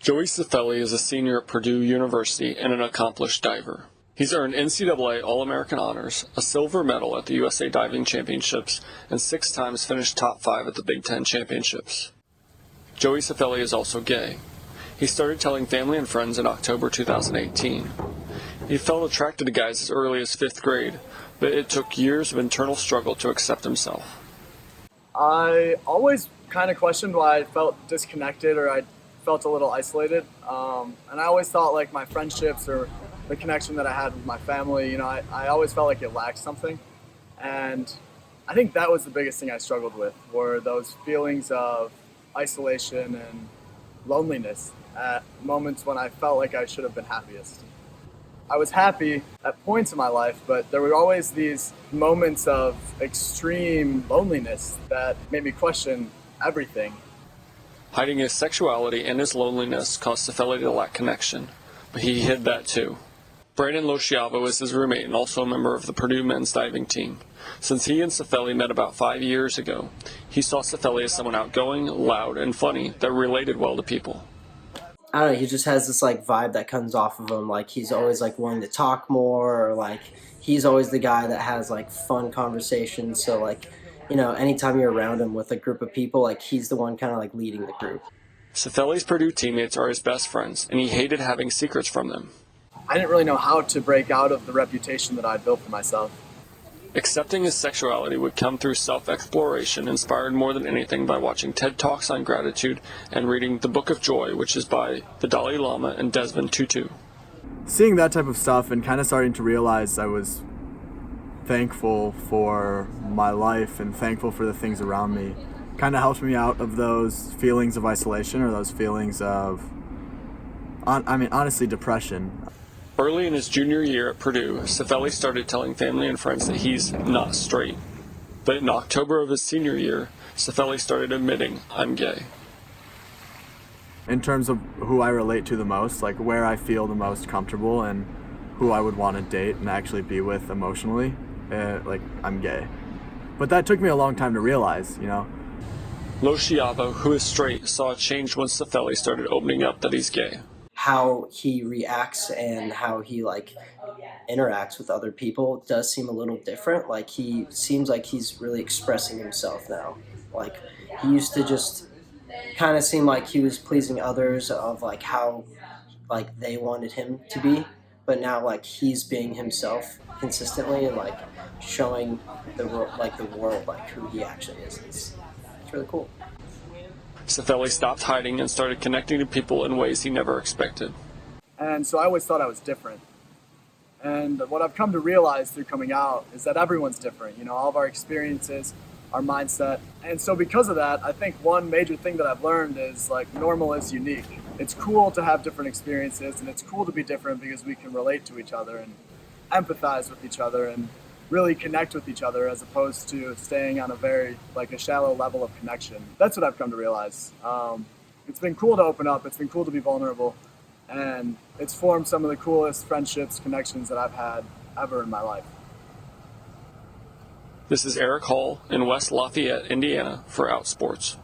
Joey Cifelli is a senior at Purdue University and an accomplished diver. He's earned NCAA All-American honors, a silver medal at the U.S.A. diving championships, and 6 times finished top 5 at the Big Ten championships. Joey Cifelli is also gay. He started telling family and friends in October 2018. He felt attracted to guys as early as 5th grade, but it took years of internal struggle to accept himself. I always kind of questioned why I felt disconnected or I felt a little isolated. And I always thought like my friendships or the connection that I had with my family, I always felt like it lacked something. And I think that was the biggest thing I struggled with, were those feelings of isolation and loneliness at moments when I felt like I should have been happiest. I was happy at points in my life, but there were always these moments of extreme loneliness that made me question everything. Hiding his sexuality and his loneliness caused Cifelli to lack connection, but he hid that too. Brandon Lociavo is his roommate and also a member of the Purdue men's diving team. Since he and Cifelli met about 5 years ago, he saw Cifelli as someone outgoing, loud, and funny that related well to people. I don't know, he just has this vibe that comes off of him. He's always wanting to talk more, or he's always the guy that has fun conversations. So anytime you're around him with a group of people, he's the one kind of leading the group. Cifelli's Purdue teammates are his best friends, and he hated having secrets from them. I didn't really know how to break out of the reputation that I built for myself. Accepting his sexuality would come through self-exploration, inspired more than anything by watching TED Talks on gratitude and reading The Book of Joy, which is by the Dalai Lama and Desmond Tutu. Seeing that type of stuff and kind of starting to realize I was thankful for my life and thankful for the things around me kind of helped me out of those feelings of isolation or those feelings of, honestly, depression. Early in his junior year at Purdue, Cifelli started telling family and friends that he's not straight. But in October of his senior year, Cifelli started admitting, "I'm gay." In terms of who I relate to the most, where I feel the most comfortable and who I would want to date and actually be with emotionally, I'm gay. But that took me a long time to realize, Lociavo, who is straight, saw a change when Cifelli started opening up that he's gay. How he reacts and how he interacts with other people does seem a little different. He seems like he's really expressing himself now. He used to just kind of seem like he was pleasing others of how they wanted him to be, but now he's being himself consistently and showing the world who he actually is. It's really cool. Cifelli stopped hiding and started connecting to people in ways he never expected. And so I always thought I was different. And what I've come to realize through coming out is that everyone's different. All of our experiences, our mindset. And so because of that, I think one major thing that I've learned is normal is unique. It's cool to have different experiences, and it's cool to be different because we can relate to each other and empathize with each other and really connect with each other, as opposed to staying on a very a shallow level of connection. That's what I've come to realize. It's been cool to open up. It's been cool to be vulnerable, and it's formed some of the coolest friendships, connections that I've had ever in my life. This is Eric Hall in West Lafayette, Indiana for Outsports.